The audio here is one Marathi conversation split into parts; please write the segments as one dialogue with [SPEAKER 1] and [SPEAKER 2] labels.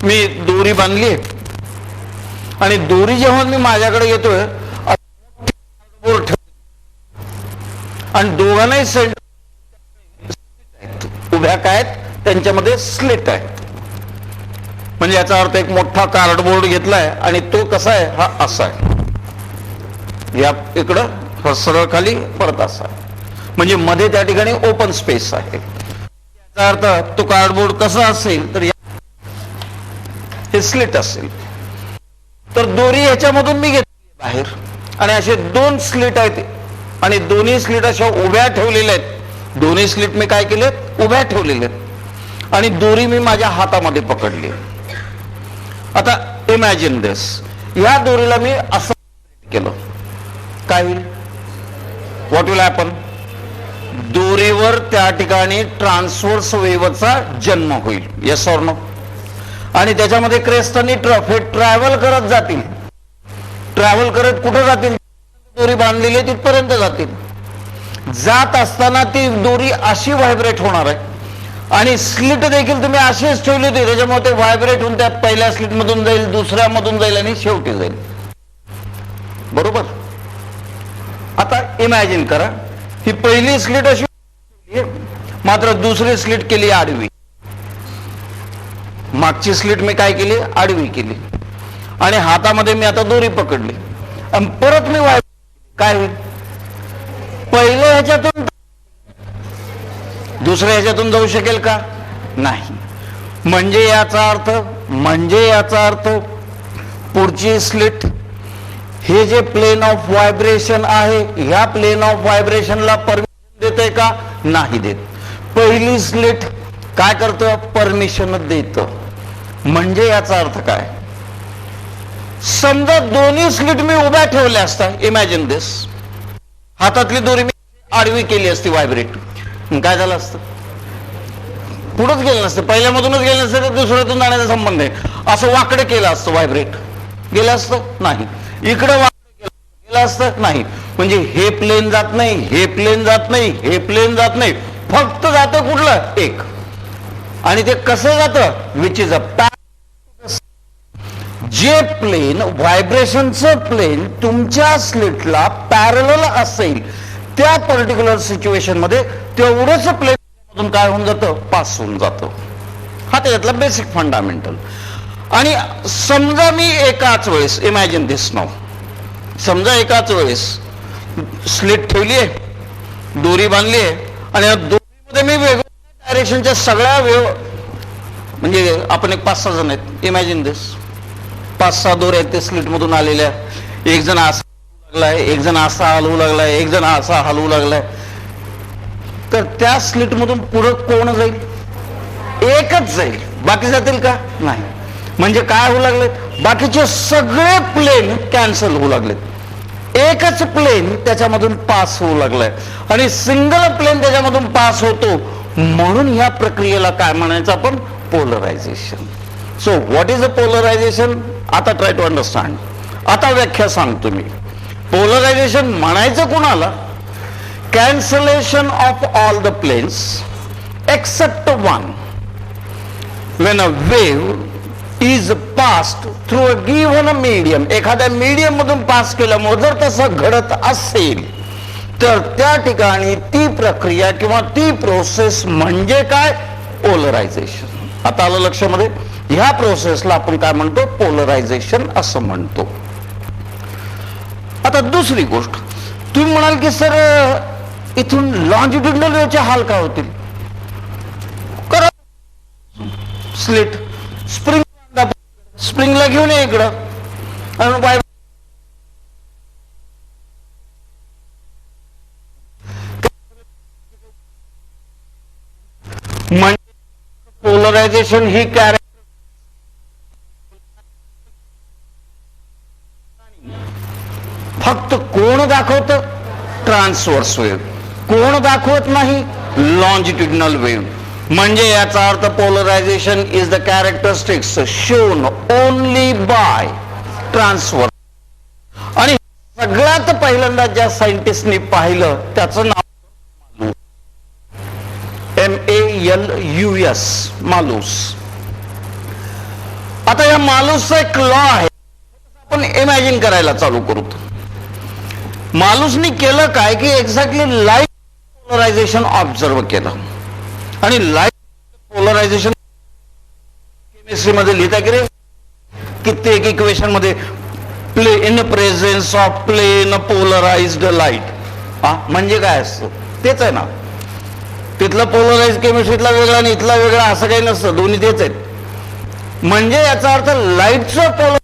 [SPEAKER 1] मी दोरी बांधली आणि दोरी जेव्हा मी माझ्याकडे येतोय आणि दोघांनाही उभ्या काय आहेत त्यांच्यामध्ये स्लिट आहेत. म्हणजे याचा अर्थ एक मोठा कार्डबोर्ड घेतलाय आणि तो कसा आहे, हा असा आहे, या इकडं सरळ खाली परत असा आहे, म्हणजे मध्ये त्या ठिकाणी ओपन स्पेस आहे. याचा अर्थ तो कार्डबोर्ड कसा असेल तर हे स्लिट असेल. तर दोरी ह्याच्यामधून मी घेतली बाहेर आणि असे दोन स्लिट आहेत आणि दोन्ही स्लिट अशा उभ्या ठेवलेल्या आहेत. दोन्ही स्लिट मी काय केलेत, उभ्या ठेवलेले आहेत आणि दोरी मी माझ्या हातामध्ये पकडली. आता इमॅजिन दिस, या दोरीला मी असं केलं, काय होईल, व्हॉट विल हॅपन, दोरीवर त्या ठिकाणी ट्रान्सव्हर्स वेव्हचा जन्म होईल. Yes or no. आणि त्याच्यामध्ये क्रेस्ट आणि ट्रफ हे ट्रॅव्हल करत जातील. ट्रॅव्हल करत कुठे जातील, दोरी बांधलेली आहे तिथपर्यंत जातील. जात असताना ती दोरी अशी व्हायब्रेट होणार आहे आणि स्लिट देखील तुम्ही अशीच ठेवली होती, त्याच्यामुळे ते व्हायब्रेट होऊन त्या पहिल्या स्लिट मधून जाईल, दुसऱ्या मधून जाईल आणि शेवटी जाईल. बरोबर. आता इमॅजिन करा, ही पहिली स्लिट अशी मात्र दुसरी स्लिट केली आडवी. मागची स्लिट मी काय केली, आडवी केली आणि हातामध्ये मी आता दोरी पकडली आणि परत मी काय होईल, पहिल्या ह्याच्यातून दुसऱ्या ह्याच्यातून जाऊ शकेल का, नाही. म्हणजे याचा अर्थ पुढची स्लिट हे जे प्लेन ऑफ व्हायब्रेशन आहे, ह्या प्लेन ऑफ व्हायब्रेशनला परमिशन देते का, नाही देत. पहिली स्लिट काय करतं, परमिशन देतं. म्हणजे याचा अर्थ काय, समजा दोन्ही स्लिट मी उभ्या ठेवल्या असता, इमॅजिन दिस, हातातली दोरी मी आडवी केली असती व्हायब्रेट, काय झालं असतं, पुढंच गेलं नसतं, पहिल्यामधूनच गेलं नसतं तर दुसऱ्यातून जाण्याचा संबंध आहे. असं वाकडे केलं असतं, व्हायब्रेट गेलं असतं, नाही. इकडं वाकडे गेलं असतं, नाही. म्हणजे हे प्लेन जात नाही, हे प्लेन जात नाही, हे प्लेन जात नाही, फक्त जातं कुठलं, एक. आणि ते कसं जातं, विच इज अ जे प्लेन व्हायब्रेशनचं प्लेन तुमच्या स्लिटला पॅरलल असेल त्या पर्टिक्युलर सिच्युएशन मध्ये तेवढंच प्लेन मधून काय होऊन जातं, पास होऊन जातं. हा त्याच्यातला बेसिक फंडामेंटल. आणि समजा मी एकाच वेळेस, इमॅजिन दिस नाव, समजा एकाच वेळेस स्लिट ठेवली आहे, दोरी बांधली आहे आणि या दोरीमध्ये मी वेगवेगळ्या डायरेक्शनच्या सगळ्या म्हणजे आपण एक 5-6 जण आहेत, इमॅजिन दिस, 5-6 दोरे आहेत ते स्लिट मधून आलेल्या. एक जण असा लागलाय, एक जण असा हलवू लागलाय, एक जण असा हलवू लागलाय. तर त्या स्लिट मधून पुढं कोण जाईल, एकच जाईल, बाकी जातील का, नाही. म्हणजे काय होऊ लागले, बाकीचे सगळे प्लेन कॅन्सल होऊ लागलेत, एकच प्लेन त्याच्यामधून पास होऊ लागलाय आणि सिंगल प्लेन त्याच्यामधून पास होतो. म्हणून ह्या प्रक्रियेला काय म्हणायचं आपण, polarisation. So what is a polarisation, आता ट्राय टू अंडरस्टँड. आता व्याख्या सांगतो मी. पोलरायझेशन म्हणायचं कुणाला, cancellation of all the planes except one when a wave is passed through a given medium. एखाद्या मीडियम मधून पास केल्यामुळे जर तसं घडत असेल तर त्या ठिकाणी ती प्रक्रिया किंवा ती प्रोसेस म्हणजे काय, पोलरायझेशन. आता आलं लक्षामध्ये, ह्या प्रोसेसला आपण काय म्हणतो, पोलरायझेशन असं म्हणतो. आता दुसरी गोष्ट, तुम्ही म्हणाल की सर इथून लॉन्जिट्युडिनल वेव्हचे हाल काय होतील, करा स्लिट, स्प्रिंगला घेऊन ये इकडं आणि म्हणजे पोलरायझेशन ही फक्त कोण दाखवतं, ट्रान्सव्हर्स वेव्ह. कोण दाखवत नाही, लॉन्जिट्युडिनल वेव्ह. म्हणजे याचा अर्थ polarisation is the characteristics shown only by transverse. आणि सगळ्यात पहिल्यांदा ज्या सायंटिस्टनी पाहिलं त्याचं नाव MALUS, मालूस. आता या मालूसचा एक लॉ आहे, आपण इमॅजिन करायला चालू करू. मालूसनी केलं काय की एक्झॅक्टली लाईट पोलरायझेशन ऑब्झर्व केलं आणि लाईट पोलरायझेशन केमिस्ट्रीमध्ये लिहिता की रे कित्येक इक्वेशन मध्ये play in presence of plane polarised light. म्हणजे काय असतं तेच आहे ना. तिथलं पोलराइज केमिस्ट्रीतला वेगळा आणि इथला वेगळा असं काही नसतं, दोन्ही तेच आहेत. म्हणजे याचा अर्थ लाईटचं पोलर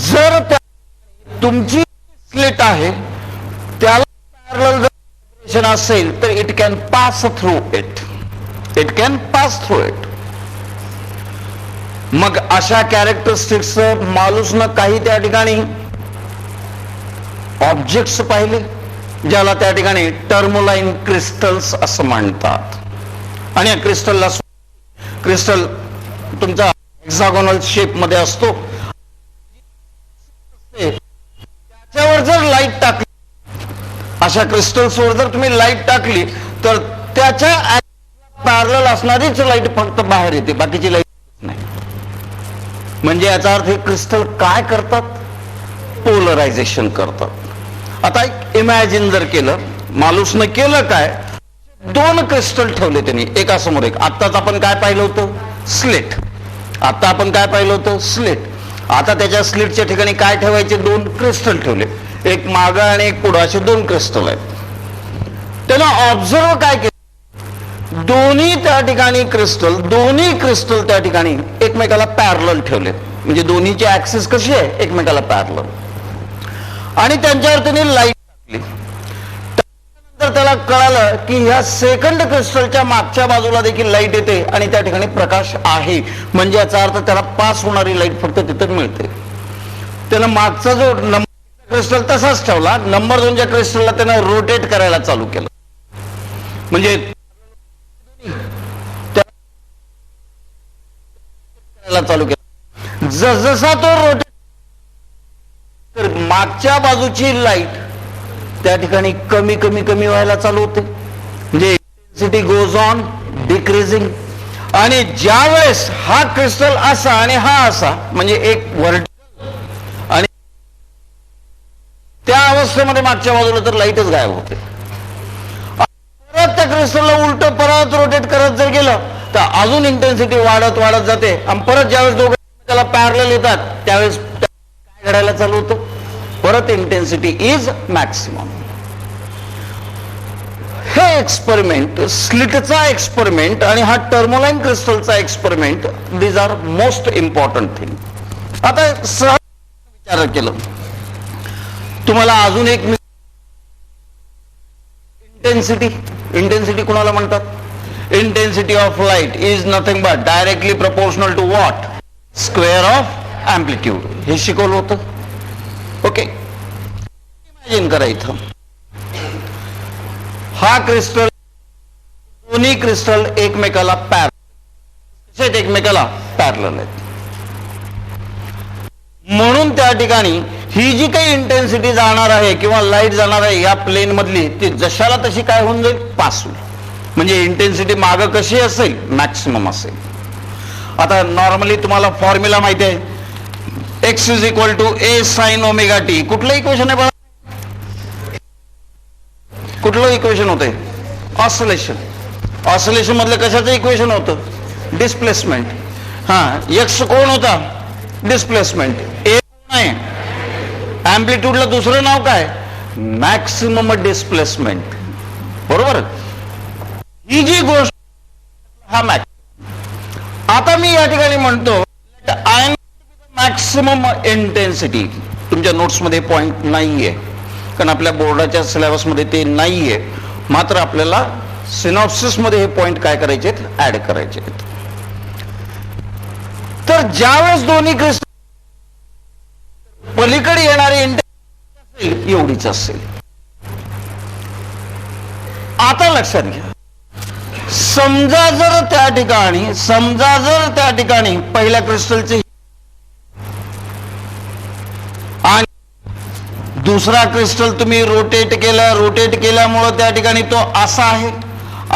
[SPEAKER 1] जर तुमची स्लिट आहे त्याला पॅरलल जर असेल तर it can pass through it, it can pass through it. मग अशा कॅरेक्टरिस्टिक्स मालूसनं काही त्या ठिकाणी ऑब्जेक्ट्स पाहिले ज्याला त्या ठिकाणी टर्मोलाइन क्रिस्टल्स असं म्हणतात. आणि या क्रिस्टलला क्रिस्टल तुमचा हेक्सागोनल शेप मध्ये असतो. त्याच्यावर जर लाईट टाकली, अशा क्रिस्टल्सवर जर तुम्ही लाईट टाकली तर त्याच्या पॅरलल असणारीच लाईट फक्त बाहेर येते, बाकीची लाईट नाही. म्हणजे याचा अर्थ हे क्रिस्टल काय करतात, पोलरायझेशन करतात. आता एक इमॅजिन जर केलं, मालूसनं केलं काय, दोन क्रिस्टल ठेवले त्यांनी एकासमोर एक. आत्ताच आपण काय पाहिलं होतं, स्लेट. आता आपण काय पाहिलं होतं, स्लेट. आता त्याच्या स्लिटच्या ठिकाणी काय ठेवायचे, दोन क्रिस्टल ठेवले, एक मागं आणि एक पुढं, असे दोन क्रिस्टल आहेत. त्यानं ऑब्झर्व काय केलं, दोन्ही त्या ठिकाणी क्रिस्टल, दोन्ही क्रिस्टल त्या ठिकाणी एकमेकाला पॅरलल ठेवले. म्हणजे दोन्हीची ऍक्सिस कशी आहे, एकमेकाला पॅरलल. आणि त्यांच्यावर त्यांनी लाईट टाकली. त्यानंतर त्याला कळालं की ह्या सेकंड क्रिस्टलच्या मागच्या बाजूला देखील लाईट येते आणि त्या ठिकाणी प्रकाश आहे. म्हणजे याचा अर्थ त्याला पास होणारी लाईट फक्त तिथं मिळते. त्यानं मागचा जो नंबर क्रिस्टल तसाच ठेवला, नंबर 2च्या क्रिस्टलला त्यानं रोटेट करायला चालू केलं. म्हणजे करायला चालू केलं. जसजसा तो रोटेट, तर मागच्या बाजूची लाईट त्या ठिकाणी कमी कमी कमी व्हायला चालू होते. म्हणजे इंटेन्सिटी गोज ऑन डिक्रीजिंग. आणि ज्या वेळेस हा क्रिस्टल असा आणि हा असा, म्हणजे एक वर्टिकल, आणि त्या अवस्थेमध्ये मागच्या बाजूला तर लाईटच गायब होते. परत त्या क्रिस्टलला उलट परत रोटेट करत जर गेलं तर अजून इंटेन्सिटी वाढत वाढत जाते. आणि परत ज्यावेळेस दोघे त्याला पॅरलल येतात त्यावेळेस काय घडायला चालू होतं, परत इंटेन्सिटी इज मॅक्सिमम. हे एक्सपेरिमेंट, स्लिटचा एक्सपेरिमेंट आणि हा टर्मोलाइन क्रिस्टलचा experiment, these are most important thing. आता सहज विचार केलं, तुम्हाला अजून एक इंटेन्सिटी, इंटेन्सिटी कुणाला म्हणतात, intensity of light is nothing but directly proportional to what, square of amplitude. हे शिकवलं होतं. ओके, इमॅजिन करा इथं हा क्रिस्टल, दोन्ही क्रिस्टल एकमेकाला पॅरलल, एकमेकाला पॅरलल आहेत. म्हणून त्या ठिकाणी ही जी काही इंटेन्सिटी जाणार आहे किंवा लाईट जाणार आहे या प्लेन मधली, ती जशाला तशी काय होऊन जाईल, पास होईल. म्हणजे इंटेन्सिटी मागं कशी असेल, मॅक्सिमम असेल. आता नॉर्मली तुम्हाला फॉर्म्युला माहिती आहे, x is equal to a sin omega T. कुठलं इक्वेशन आहे बघा, कुठलं इक्वेशन होतंय, ऑसिलेशन. ऑसिलेशन मधलं कशाचं इक्वेशन होतं, डिस्प्लेसमेंट. हा, एक्स कोण होता? डिस्प्लेसमेंट. ए कोण आहे? अँप्लिट्यूडला दुसरं नाव काय? Maximum displacement. बरोबर. ही जी गोष्ट हा मॅक्स. आता मी या ठिकाणी म्हणतो आय मॅक्सिमम इंटेन्सिटी. तुमच्या नोट्समध्ये पॉइंट नाहीये कारण आपल्या बोर्डाच्या सिलेबसमध्ये ते नाहीये. मात्र आपल्याला सिनॉप्सिस मध्ये हे पॉइंट काय करायचे आहेत? ऍड करायचे आहेत. तर ज्यावेळेस दोन्ही क्रिस्टल पलीकडे येणारी इंटेन्सिटी असेल एवढीच असेल. आता लक्षात घ्या, समजा जर त्या ठिकाणी पहिल्या क्रिस्टलचे आणि दुसरा क्रिस्टल तुम्ही रोटेट केल्यामुळे त्या ठिकाणी तो असा आहे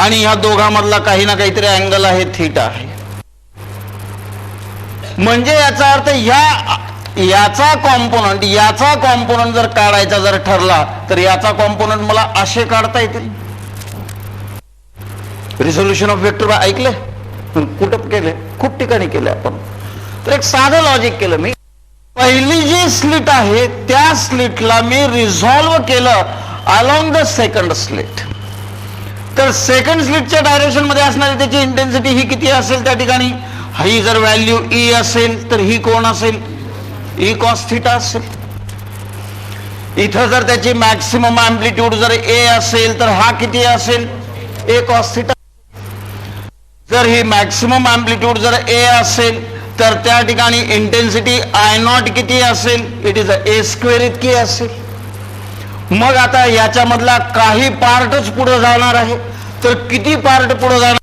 [SPEAKER 1] आणि ह्या दोघांमधला काही ना काहीतरी अँगल आहे, थीटा आहे. म्हणजे याचा अर्थ याचा कॉम्पोनंट जर काढायचा जर ठरला तर याचा कॉम्पोनंट मला असे काढता येतील. रिझोल्युशन ऑफ वेक्टर ऐकले? कुठं केले? खूप ठिकाणी केले आपण. तर एक साधं लॉजिक केलं मी. पहिली जी स्लिट आहे त्या स्लिटला मी रिझॉल्व्ह केलं अलॉंग द सेकंड स्लिट. तर सेकंड स्लिटच्या डायरेक्शन मध्ये असणारी त्याची इंटेन्सिटी ही किती असेल? त्या ठिकाणी ही जर व्हॅल्यू ई असेल तर ही कोण असेल? ई कॉस थिटा असेल. इथं जर त्याची मॅक्सिमम अँप्लिट्यूड जर ए असेल तर हा किती असेल? ए कॉस थिटा. जर ही मॅक्सिमम अँप्लिट्यूड जर ए असेल तर त्या ठिकाणी इंटेन्सिटी आय नॉट किती असेल? इट इज ए स्क्वेअर इतकी असेल. मग आता याच्यामधला काही पार्टच पुढे जाणार आहे तर किती पार्ट पुढे जाणार?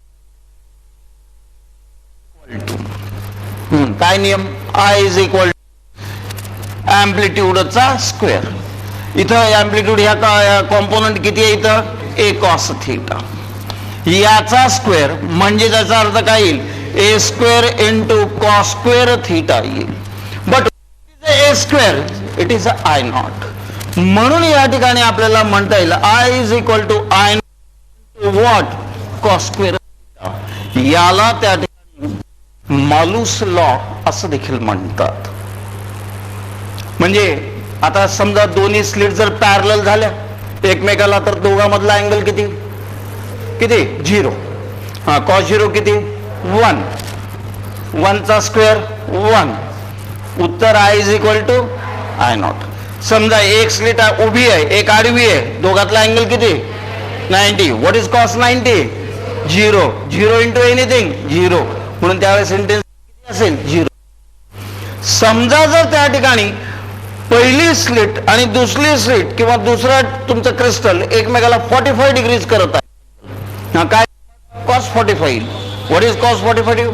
[SPEAKER 1] काय नियम? आय इज इक्वल अँप्लिट्यूडचा स्क्वेअर. इथं अँप्लिट्यूड ह्या कॉम्पोनंट किती आहे? इथं ए कॉस थिटा. याचा स्क्वेअर म्हणजे त्याचा अर्थ काय येईल? A square into cos square theta येईल. But A square it is I naught. म्हणून या ठिकाणी आपल्याला म्हणता येईल I is equal to I naught what? Cos square. याला त्या ठिकाणी मालूस लॉ असं देखील म्हणतात. म्हणजे आता समजा दोन्ही स्लिट जर पॅरलल झाल्या एकमेकाला तर दोघांमधला अँगल किती? 0. हा, कॉस 0 किती? 1. 1 चा स्क्वेअर 1. उत्तर I is equal to I naught. समजा एक स्लिट उभी आहे एक आडवी आहे, दोघातला अँगल किती? 90. What is cos 90? 0. 0 into anything 0. म्हणून त्यावेळेस इंटेन्सिटी किती असेल? 0. समजा जर त्या ठिकाणी पहिली स्लिट आणि दुसरी स्लिट किंवा दुसरा तुमचं क्रिस्टल एकमेकाला 45 डिग्रीज करत आहे. काय? कॉस 45. What is cos 45?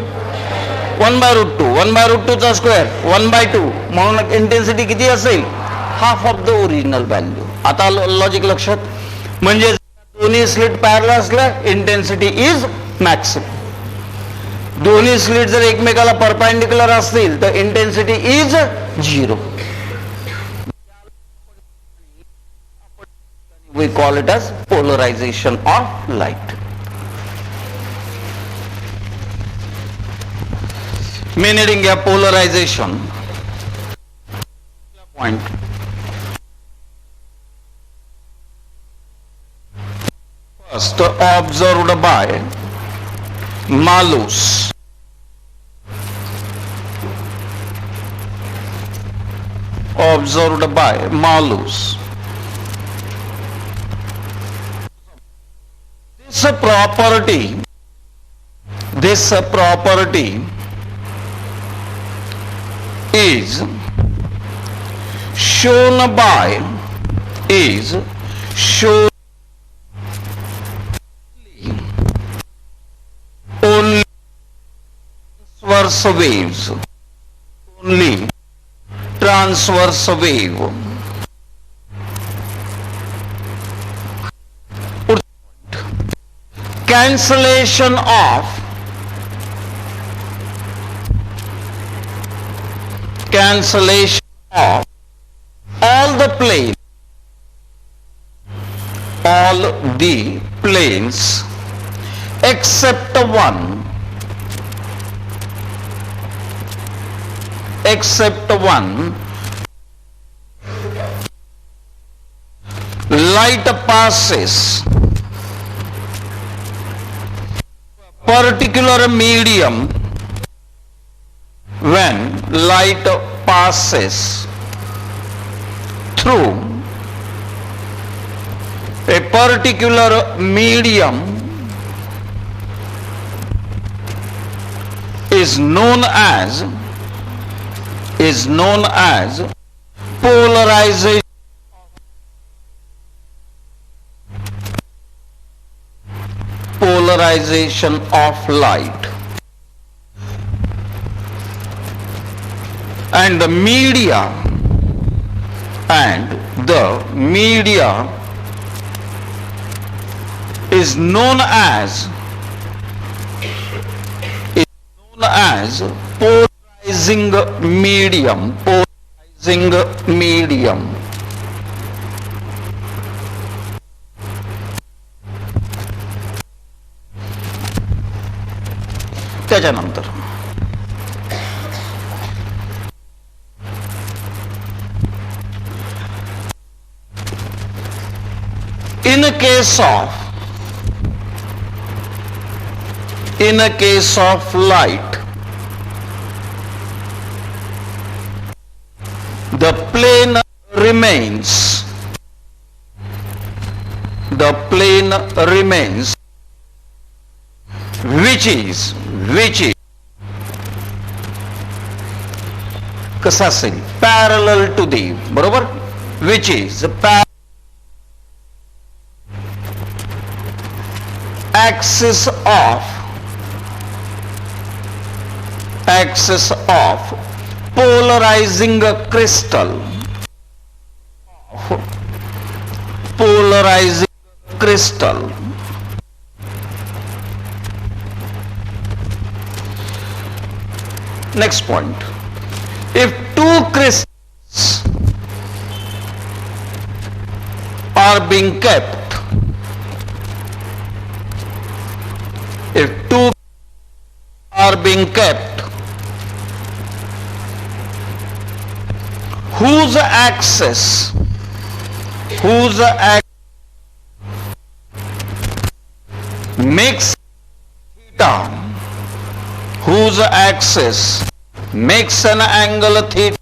[SPEAKER 1] 1/√2. 1/√2 चा स्क्वेअर 1/2. म्हणून इंटेन्सिटी किती असेल? Half of the original value. आता लॉजिक लक्षात. म्हणजे दोन्ही स्लिट पॅरलल असल्या इंटेन्सिटी इज मॅक्सिमम. दोन्ही स्लिट जर एकमेकाला परपेंडिक्युलर असतील तर intensity is 0. We call it as polarization of light. Meaning a polarization point. First observed by Malus. Observed by Malus. This property is shown only transverse waves. Only transverse wave. Cancellation of all the planes except one except one. Light passes particular medium when light passes through a particular medium is known as polarization of light, and the media is known as polarizing medium. त्याच्यानंतर in a case of light, the plane remains which is कसा असेल parallel to the, बरोबर, which is axis of polarizing crystal, Next point, if two crystals are being kept, whose axis makes theta, makes an angle theta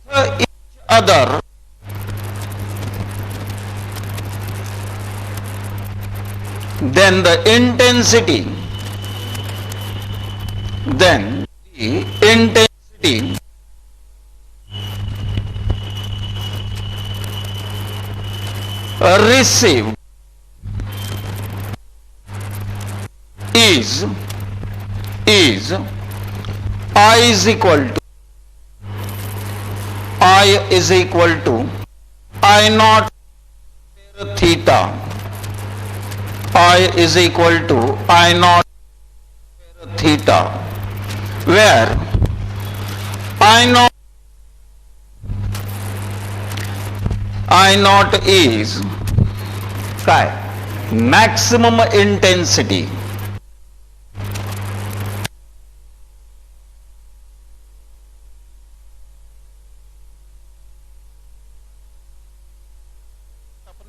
[SPEAKER 1] with each other, then the intensity received is I is equal to I naught theta. I is equal to I naught theta, where I naught is काय maximum intensity.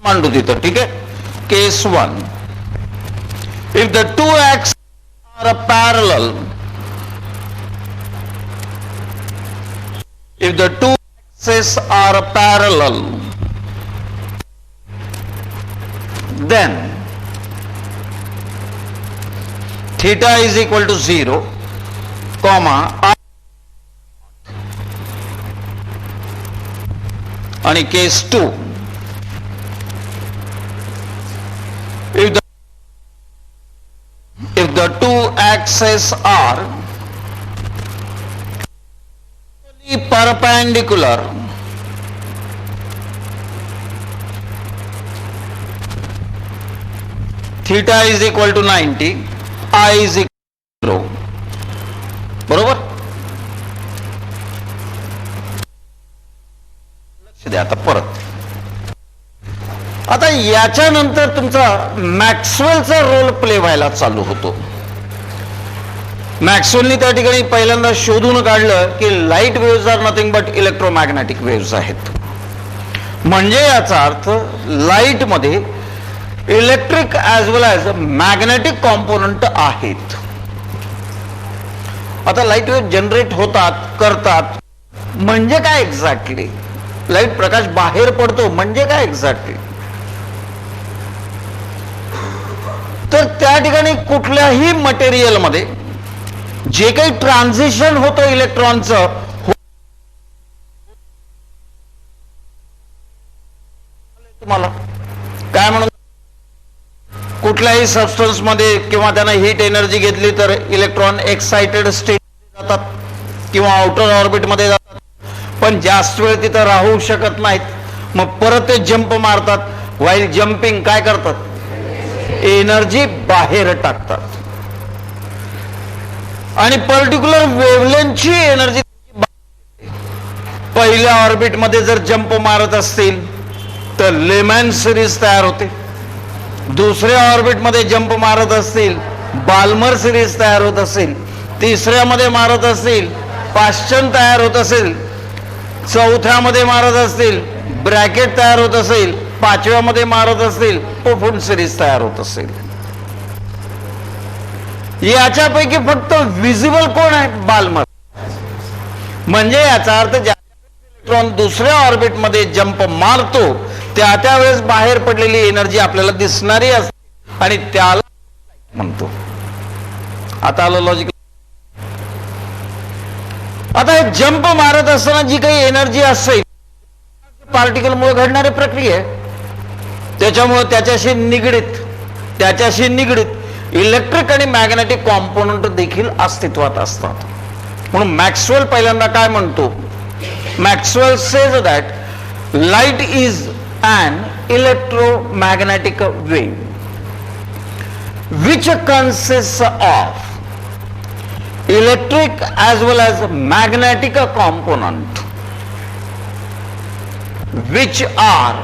[SPEAKER 1] मांडू तिथं, ठीक आहे. Case 1, if the two axes are parallel, then theta is equal to 0, comma I, and case 2, if the two axes are perpendicular, theta is equal to 90, I is equal to 0, बरोबर. लक्ष द्या आता परत. आता याच्यानंतर तुमचा मॅक्सवेलचा रोल प्ले व्हायला चालू होतो. मॅक्सवेलनी त्या ठिकाणी पहिल्यांदा शोधून काढलं की light waves are nothing but electromagnetic waves आहेत. म्हणजे याचा अर्थ लाईट मध्ये electric as well as magnetic component आहेत. आता लाईट वेव्ह जनरेट होतात करतात म्हणजे काय एक्झॅक्टली? लाईट प्रकाश बाहेर पडतो म्हणजे काय एक्झॅक्टली? तर त्या ठिकाणी कुठल्याही मटेरियल मध्ये जे काही ट्रान्झिशन होतं इलेक्ट्रॉनचं तुम्हाला काय म्हणून, कुठल्याही सबस्टन्स मध्ये किंवा त्यानं हीट एनर्जी घेतली तर इलेक्ट्रॉन एक्साइटेड स्टेट जातात किंवा आउटर ऑर्बिट मध्ये जातात, पण जास्त वेळ तिथं राहू शकत नाहीत. मग परत ते जंप मारतात. व्हाईल जम्पिंग काय करतात? एनर्जी बाहेर टाकतात आणि पर्टिक्युलर वेव्हलेंथची एनर्जी पहिल्या ऑर्बिट मध्ये जर जंप मारत असतील तर लेमॅन सिरीज तयार होते. दुसऱ्या ऑर्बिट मध्ये जंप मारत असतील बाल्मर सिरीज तयार होत असेल. तिसऱ्यामध्ये मारत असतील पाश्चन तयार होत असेल. चौथ्यामध्ये मारत असतील ब्रॅकेट तयार होत असेल. पाचव्यामध्ये मारत असतील पोफून सिरीज तयार होत असेल. याच्यापैकी फक्त विजिबल कोण आहे? बाल्मर. म्हणजे याचा अर्थ ज्या इलेक्ट्रॉन दुसऱ्या ऑर्बिट मध्ये जंप मारतो त्या वेळेस बाहेर पडलेली एनर्जी आपल्याला दिसणारी असते आणि त्याला म्हणतो. आता आलं लॉजिक. आता हे जंप मारत असताना जी काही एनर्जी असेल पार्टिकल मुळे घडणारी प्रक्रिया आहे. त्याच्यामुळे त्याच्याशी निगडीत इलेक्ट्रिक आणि मॅग्नेटिक कॉम्पोनंट देखील अस्तित्वात असतात. म्हणून मॅक्सवेल पहिल्यांदा काय म्हणतो? Maxwell says that light is an electromagnetic wave which consists of electric as well as magnetic component which are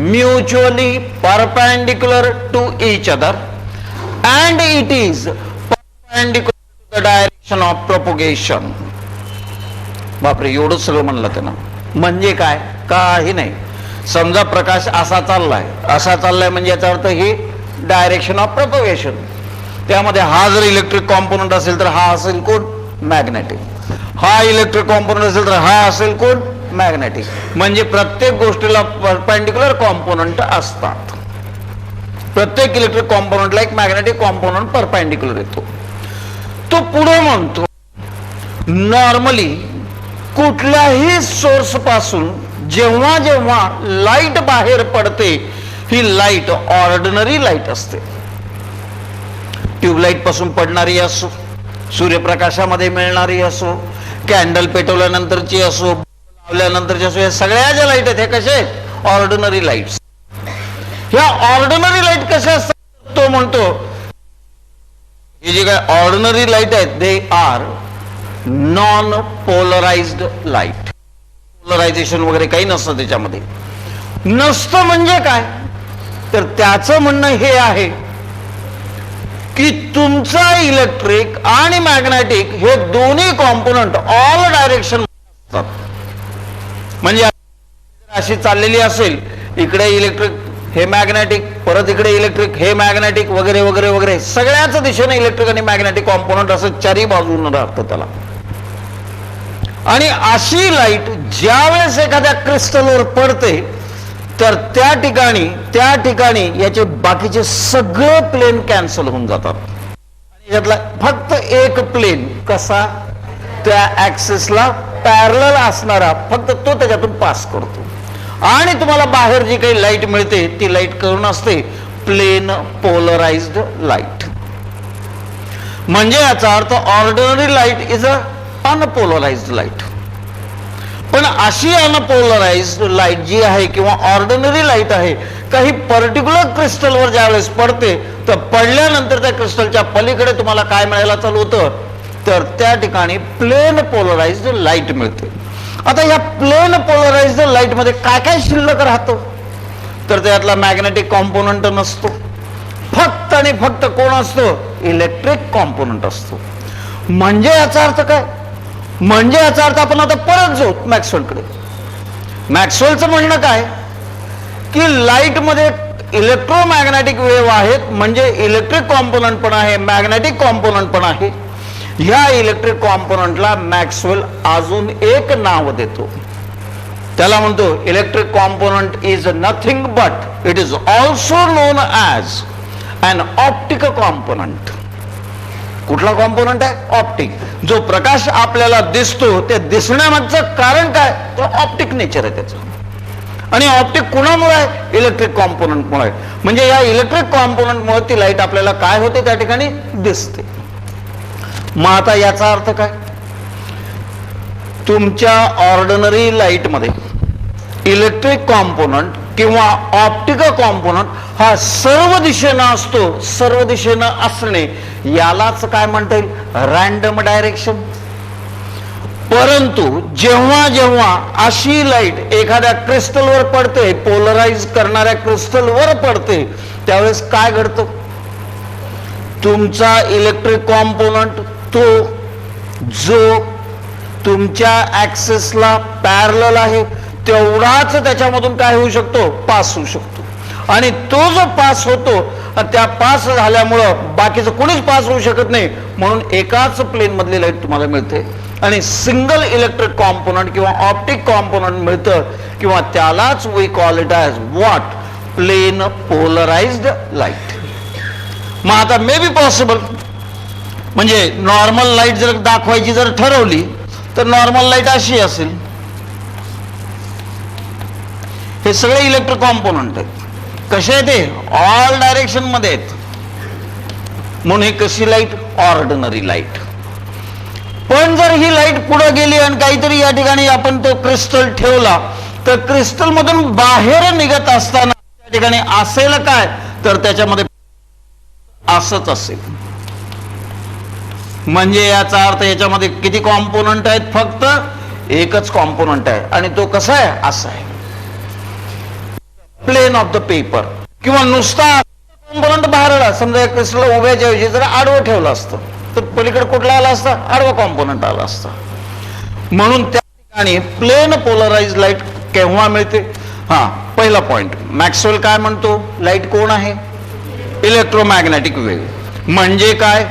[SPEAKER 1] mutually perpendicular to each other and it is perpendicular to the direction of propagation. बापरे, एवढं सगळं म्हणलं त्यानं. म्हणजे काय? काही नाही. समजा प्रकाश असा चाललाय म्हणजे याचा अर्थ ही डायरेक्शन ऑफ प्रोपगेशन. त्यामध्ये हा जर इलेक्ट्रिक कॉम्पोनंट असेल तर हा असेल कोण? मॅग्नेटिक. हा इलेक्ट्रिक कॉम्पोनंट असेल तर हा असेल कोण? मॅग्नेटिक. म्हणजे प्रत्येक गोष्टीला परपेंडिक्युलर कॉम्पोनंट असतात. प्रत्येक इलेक्ट्रिक कॉम्पोनंटला एक मॅग्नेटिक कॉम्पोनंट परपेंडिक्युलर येतो. तो पुढे म्हणतो नॉर्मली कुठल्याही सोर्स पासून जेव्हा जेव्हा लाईट बाहेर पडते ही लाईट ऑर्डिनरी लाईट असते. ट्यूबलाईट पासून पडणारी असो, सूर्यप्रकाशामध्ये मिळणारी असो, कॅन्डल पेटवल्यानंतरची असो, लावल्यानंतरची असो, या सगळ्या ज्या लाईट आहेत हे कशा आहेत? Ordinary lights. ह्या ऑर्डिनरी लाईट कशा असतात? तो म्हणतो हे जे काय ऑर्डिनरी लाईट आहेत they are non polarised light. Polarisation वगैरे काही नसतं त्याच्यामध्ये. नसतं म्हणजे काय? तर त्याचं म्हणणं हे आहे की तुमचा इलेक्ट्रिक आणि मॅग्नेटिक हे दोन्ही कॉम्पोनंट ऑल डायरेक्शन असतात. म्हणजे अशी चाललेली असेल इकडे इलेक्ट्रिक हे मॅग्नेटिक, परत इकडे इलेक्ट्रिक हे मॅग्नेटिक वगैरे वगैरे वगैरे सगळ्याच दिशेने इलेक्ट्रिक आणि मॅग्नेटिक कॉम्पोनंट असं चारी बाजून राहतं त्याला. आणि अशी लाईट ज्या वेळेस एखाद्या क्रिस्टलवर पडते तर त्या ठिकाणी याचे बाकीचे सगळे प्लेन कॅन्सल होऊन जातात. यातला फक्त एक प्लेन कसा? त्या ऍक्सिसला पॅरलल असणारा फक्त तो त्याच्यातून पास करतो आणि तुम्हाला बाहेर जी काही लाईट मिळते ती लाईट करून असते प्लेन पोलराइज्ड लाईट. म्हणजे याचा अर्थ ordinary light is a unpolarised light. पण अशी अनपोलराइज्ड लाईट जी आहे किंवा ऑर्डिनरी लाईट आहे काही पर्टिक्युलर क्रिस्टलवर ज्यावेळेस पडते तर पडल्यानंतर त्या क्रिस्टलच्या पलीकडे तुम्हाला काय मिळायला चालू होतं? तर त्या ठिकाणी प्लेन पोलराइज्ड लाईट मिळते. आता या प्लेन पोलराइज्ड लाईट मध्ये काय काय शिल्लक राहतं? तर त्यातला मॅग्नेटिक कॉम्पोनंट नसतो. फक्त आणि फक्त कोण असतो? इलेक्ट्रिक कॉम्पोनंट असतो. म्हणजे याचा अर्थ काय? म्हणजे याचा अर्थ आपण आता परत जाऊ मॅक्सवेलकडे. मॅक्सवेलचं म्हणणं काय की लाईटमध्ये इलेक्ट्रोमॅग्नेटिक वेव्ह आहेत, म्हणजे इलेक्ट्रिक कॉम्पोनंट पण आहे, मॅग्नेटिक कॉम्पोनंट पण आहे. ह्या इलेक्ट्रिक कॉम्पोनंटला मॅक्सवेल अजून एक नाव देतो, त्याला म्हणतो electric component is nothing but it is also known as an optic component. कुठला कॉम्पोनंट आहे? ऑप्टिक. जो प्रकाश आपल्याला दिसतो ते दिसण्यामागचं कारण काय? तो ऑप्टिक नेचर आहे त्याचं. आणि ऑप्टिक कुणामुळे आहे? इलेक्ट्रिक कॉम्पोनंटमुळे. म्हणजे या इलेक्ट्रिक कॉम्पोनंटमुळे ती लाईट आपल्याला काय होते? त्या ठिकाणी दिसते. मग आता याचा अर्थ काय? तुमच्या ऑर्डिनरी लाईटमध्ये इलेक्ट्रिक कॉम्पोनंट किंवा ऑप्टिक कॉम्पोनंट हा सर्व दिशेनं असतो. सर्व दिशेनं असणे यालाच काय म्हणता येईल? Random direction. परंतु जेव्हा जेव्हा अशी लाईट एखाद्या क्रिस्टलवर पडते, पोलराइज करणाऱ्या क्रिस्टलवर पडते, त्यावेळेस काय घडतं? तुमचा इलेक्ट्रिक कॉम्पोनंट तो जो तुमच्या ऍक्सिसला पॅरलल आहे तेवढाच त्याच्यामधून काय होऊ शकतो? पास होऊ शकतो. आणि तो जो पास होतो त्या पास झाल्यामुळं बाकीचं कोणीच पास होऊ शकत नाही, म्हणून एकाच प्लेन मधली लाईट तुम्हाला मिळते. आणि सिंगल इलेक्ट्रिक कॉम्पोनंट किंवा ऑप्टिक कॉम्पोनंट मिळतं, किंवा त्यालाच we call it as what? Plane polarised light. मग आता मे बी पॉसिबल, म्हणजे नॉर्मल लाईट जर दाखवायची जर ठरवली तर नॉर्मल लाईट अशी असेल. हे सगळे इलेक्ट्रिक कॉम्पोनंट आहेत. कसे आहेत ते? ऑल डायरेक्शन मध्ये आहेत. म्हणून ही कशी लाईट? Ordinary light. पण जर ही लाईट पुढे गेली आणि काहीतरी या ठिकाणी आपण तो क्रिस्टल ठेवला तर क्रिस्टल मधून बाहेर निघत असताना त्या ठिकाणी असेल काय? तर त्याच्यामध्ये असंच असेल. म्हणजे याचा अर्थ याच्यामध्ये किती कॉम्पोनंट आहेत? फक्त एकच कॉम्पोनंट आहे. आणि तो कसा आहे? असा आहे. Plane of the paper. किंवा नुसता कॉम्पोनंट बाहेर आला, समजा या क्रिस्टलला उभ्याच्या ऐवजी जर आडवं ठेवलं असतं तर पलीकडे कुठला आला असता? आडवा कॉम्पोनंट आला असता. म्हणून त्या ठिकाणी प्लेन पोलराइज लाईट केव्हा मिळते? पहिला पॉइंट. मॅक्सवेल काय म्हणतो? लाईट कोण आहे? Electromagnetic wave. म्हणजे काय?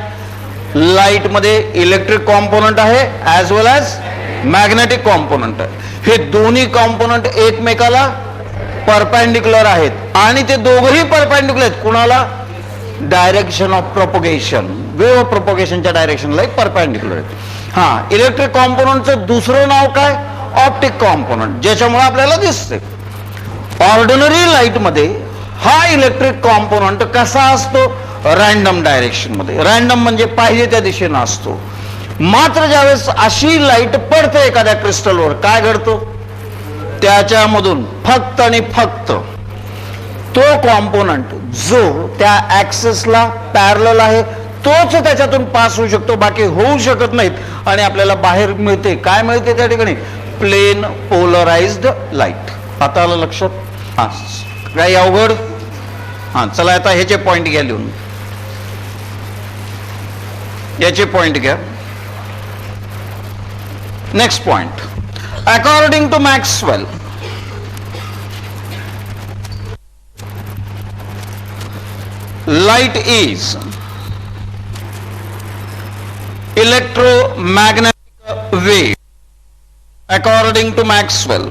[SPEAKER 1] लाईट मध्ये इलेक्ट्रिक कॉम्पोनंट आहे ऍज वेल ॲज मॅग्नेटिक कॉम्पोनंट आहे. हे दोन्ही कॉम्पोनंट एकमेकाला परपेंडिक्युलर आहेत आणि ते दोघंही परपेंडिक्युलर आहेत. कुणाला? Direction of propagation. वेव्ह प्रोपोगेशनच्या डायरेक्शनला परपेंडिक्युलर आहेत. इलेक्ट्रिक कॉम्पोनंटचं दुसरं नाव काय? ऑप्टिक कॉम्पोनंट, ज्याच्यामुळे आपल्याला दिसते. ऑर्डिनरी लाईट मध्ये हा इलेक्ट्रिक कॉम्पोनंट कसा असतो? रॅन्डम डायरेक्शन मध्ये. रॅन्डम म्हणजे पाहिजे त्या दिशेनं असतो. मात्र ज्यावेळेस अशी लाईट पडते एखाद्या क्रिस्टलवर काय घडतो? त्याच्यामधून फक्त आणि फक्त तो कॉम्पोनंट जो त्या ऍक्सिसला पॅरलल आहे तोच त्याच्यातून पास होऊ शकतो, बाकी होऊ शकत नाहीत. आणि आपल्याला बाहेर मिळते काय? मिळते त्या ठिकाणी? Plane polarised light. आता आलं लक्षात? काही अवघड? चला आता ह्याचे पॉइंट घ्या लिहून. याचे पॉइंट घ्या. Next point. According to Maxwell, light is electromagnetic wave. According to Maxwell,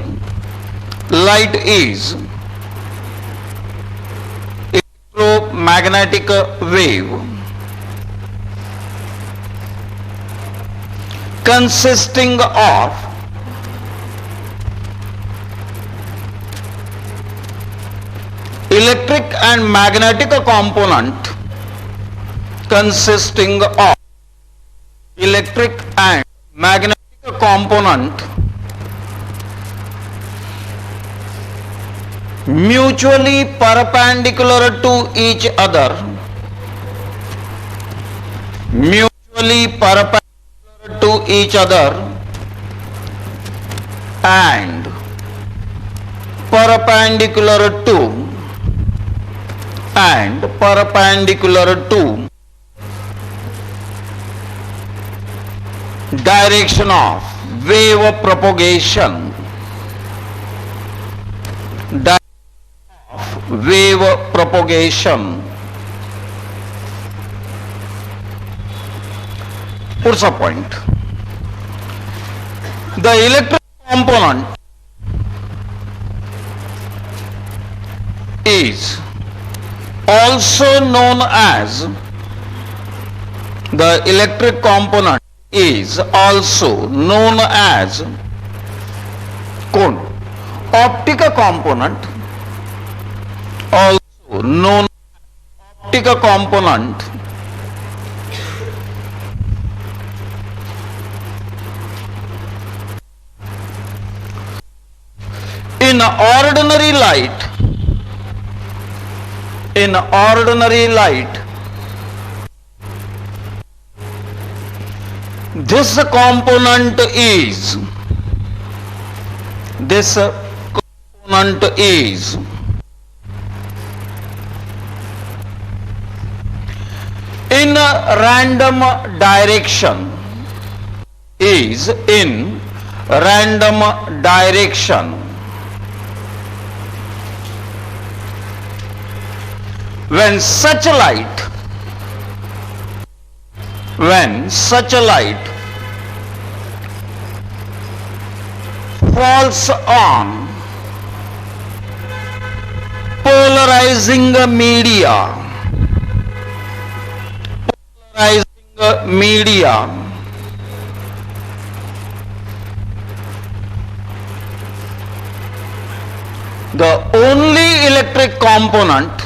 [SPEAKER 1] light is electromagnetic wave consisting of electric and magnetic component consisting of electric and magnetic component mutually perpendicular to each other, mutually perpendicular to each other and perpendicular to direction of wave propagation, direction of wave propagation. पुढचा point, the electric component is also known as, the electric component is also known as कोण? Optic component, also known optic component in ordinary light. In ordinary light, this component is in random direction, is in random direction. When such light falls on polarizing media, the only electric component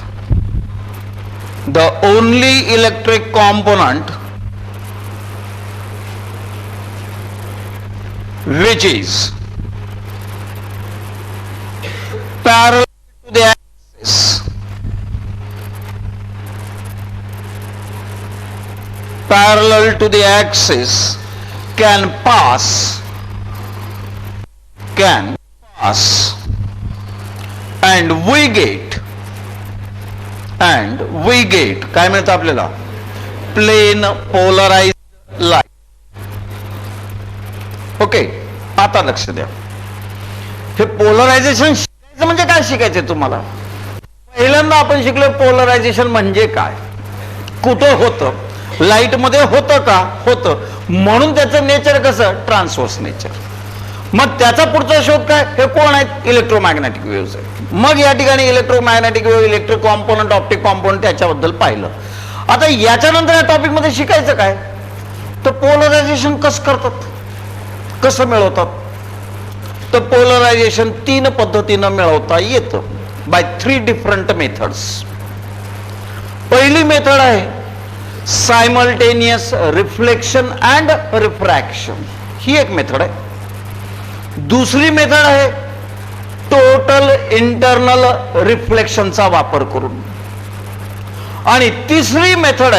[SPEAKER 1] which is parallel to the axis can pass and we get काय मिळतं आपल्याला? Plain polarised light. ओके, आता लक्ष द्या. हे पोलरायझेशन शिकायचं म्हणजे काय शिकायचं तुम्हाला? पहिल्यांदा आपण शिकलो पोलरायझेशन म्हणजे काय, कुठं होतं, लाईट मध्ये होतं का? होतं, म्हणून त्याचं नेचर कसं? Transverse nature. मग त्याचा पुढचा शोध काय? हे कोण आहेत? इलेक्ट्रोमॅग्नेटिक वेव्हज आहेत. मग या ठिकाणी electromagnetic wave, electric component, optic component त्याच्याबद्दल पाहिलं. आता याच्यानंतर या टॉपिक मध्ये शिकायचं काय? तर पोलरायझेशन कसं करतात, कसं मिळवतात. तर पोलरायझेशन 3 पद्धतीनं मिळवता येतं, बाय 3 डिफरंट मेथड्स. पहिली मेथड आहे सायमल्टेनियस रिफ्लेक्शन अँड रिफ्रॅक्शन, ही एक मेथड आहे. दुसरी मेथड आहे टोटल इंटरनल रिफ्लेक्शनचा वापर करून. आणि तिसरी मेथड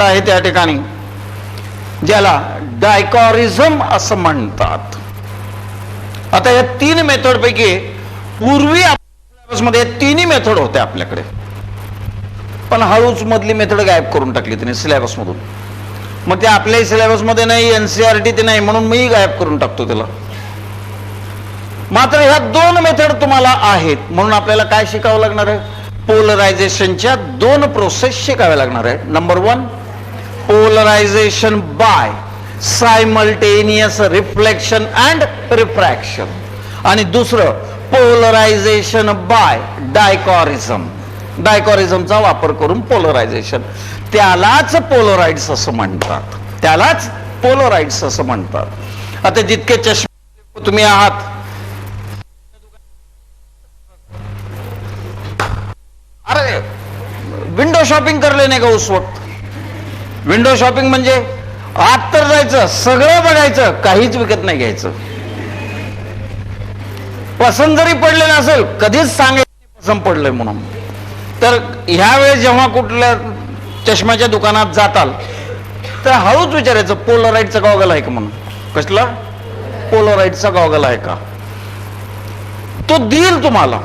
[SPEAKER 1] आहे त्या ठिकाणी ज्याला डायकॉरिझम असं म्हणतात. आता या 3 मेथड पैकी पूर्वी मध्ये 3 मेथड होत्या आपल्याकडे, पण हळूच मधली मेथड गायब करून टाकली तिने सिलेबस मधून. मग ते आपल्याही सिलेबस मध्ये नाही, एनसीईआरटी ते नाही, म्हणून मी गायब करून टाकतो त्याला. मात्र ह्या 2 मेथड तुम्हाला आहेत, म्हणून आपल्याला काय शिकावं लागणार आहे? पोलरायझेशनच्या 2 प्रोसेस शिकाव्या लागणार आहे. Number 1 polarisation by simultaneous reflection and refraction, आणि दुसरं पोलरायझेशन बाय डायकॉरिझम, डायकॉरिझमचा वापर करून पोलरायझेशन. त्यालाच पोलोराइड्स असं म्हणतात. आता जितके चष्मे तुम्ही आहात, अरे विंडो शॉपिंग करले नाही का उस वक्त? विंडो शॉपिंग म्हणजे आत तर जायचं, सगळं बघायचं, काहीच विकत नाही घ्यायचं. पसंत जरी पडलेलं असेल कधीच सांगायचं पसंत पडलंय म्हणून. तर ह्या वेळेस जेव्हा कुठल्या चष्म्याच्या दुकानात जाताल तर हळूच विचारायचं पोलराइडचा गॉगल आहे का म्हणून. कसला? पोलराइडचा गॉगल आहे का? तो देईल तुम्हाला,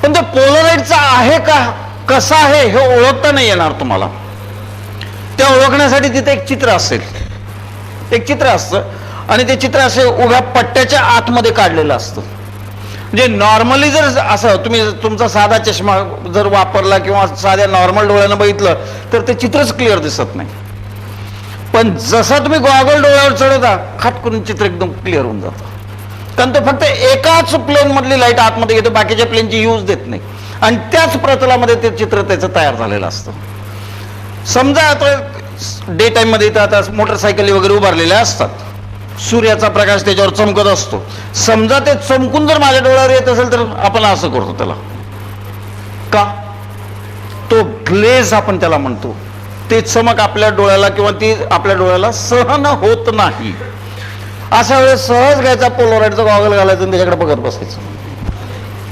[SPEAKER 1] पण तो पोलराइडचा आहे का, कसा आहे हे ओळखता नाही येणार तुम्हाला. त्या ओळखण्यासाठी तिथे एक चित्र असेल, एक चित्र असतं आणि ते चित्र असे उभ्या पट्ट्याच्या आतमध्ये काढलेलं असतं. म्हणजे नॉर्मली जर असं तुम्ही तुमचा साधा चष्मा जर वापरला किंवा साध्या नॉर्मल डोळ्यानं बघितलं तर ते चित्रच क्लिअर दिसत नाही. पण जसा तुम्ही गॉगल डोळ्यावर चढवता खाटकून चित्र एकदम क्लिअर होऊन जातं. कारण तो फक्त एकाच प्लेन मधली लाईट आतमध्ये घेतो, बाकीच्या प्लेनची यूज देत नाही आणि त्याच प्रतलामध्ये ते चित्र त्याचं तयार झालेलं असतं. समजा आता डे टाइम मध्ये आता मोटरसायकली वगैरे उभारलेल्या असतात, सूर्याचा प्रकाश त्याच्यावर चमकत असतो. समजा ते चमकून जर माझ्या डोळ्यावर येत असेल तर आपण असं करतो त्याला का, तो ग्लेज आपण त्याला म्हणतो. ते चमक आपल्या डोळ्याला किंवा ती आपल्या डोळ्याला सहन होत नाही. अशा वेळेस सहज घ्यायचा पोलोराईडचा गॉगल घालायचा आणि त्याच्याकडे बघत बसायचं,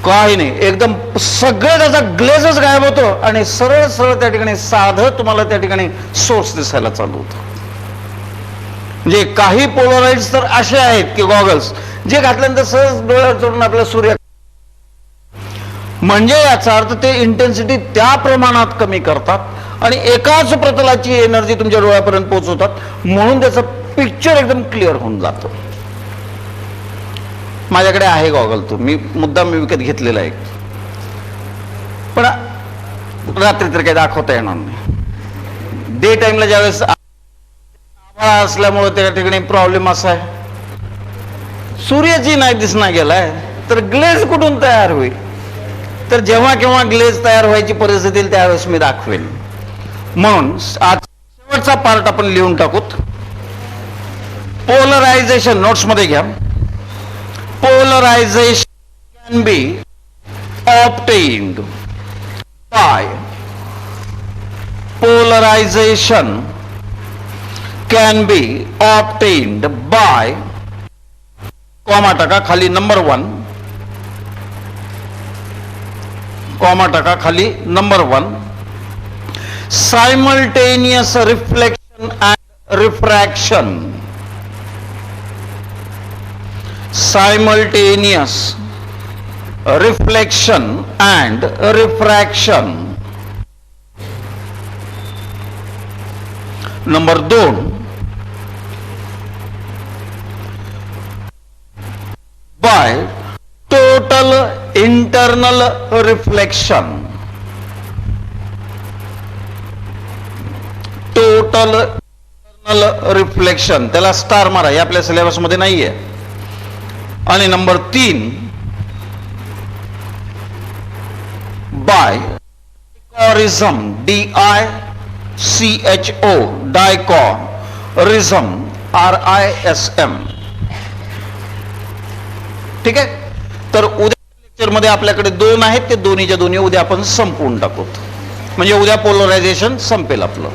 [SPEAKER 1] काही नाही, एकदम सगळं त्याचा ग्लेजच गायब होतो आणि सरळ सरळ त्या ठिकाणी साधं तुम्हाला त्या ठिकाणी सोर्स दिसायला चालू होतं. म्हणजे काही पोलोराइड्स तर असे आहेत की गॉगल्स जे घातल्यानंतर सहज डोळ्यावर चढून आपल्या सूर्य, म्हणजे याचा अर्थ ते इंटेन्सिटी त्या प्रमाणात कमी करतात आणि एकाच प्रतलाची एनर्जी तुमच्या डोळ्यापर्यंत पोहोचवतात, म्हणून त्याचं पिक्चर एकदम क्लिअर होऊन जातो. माझ्याकडे आहे गॉगल, तो मी मुद्दाम विकत घेतलेला आहे, पण रात्री तर काही दाखवता येणार नाही. डे टाइमला ज्यावेळेस असल्यामुळे त्या ठिकाणी प्रॉब्लेम असा आहे, सूर्याची नाही दिसना गेलाय तर ग्लेज कुठून तयार होईल. तर जेव्हा केव्हा ग्लेज तयार व्हायची परिस्थिती येईल त्यावेळेस मी दाखवेन. म्हणून आज शेवटचा पार्ट आपण लिहून टाकूत. पोलरायझेशन नोट्स मध्ये घ्या. Polarisation can be obtained by polarisation can be obtained by comma टाका खाली नंबर 1, कॉमा टाका खाली number 1, simultaneous reflection and refraction. Simultaneous reflection and refraction. Number 2, by total internal reflection. Total internal reflection त्याला स्टार मारा, हे आपल्या सिलेबस मध्ये नाहीये. आणि नंबर 3, बाय डायकॉरिझम, DICHO डायकॉरिझम, RISM. ठीक आहे. तर उद्या लेक्चर मध्ये आपल्याकडे 2 आहेत, ते दोन्हीच्या दोन्ही उद्या आपण संपवून टाकू, म्हणजे उद्या पोलरायझेशन संपेल आपलं.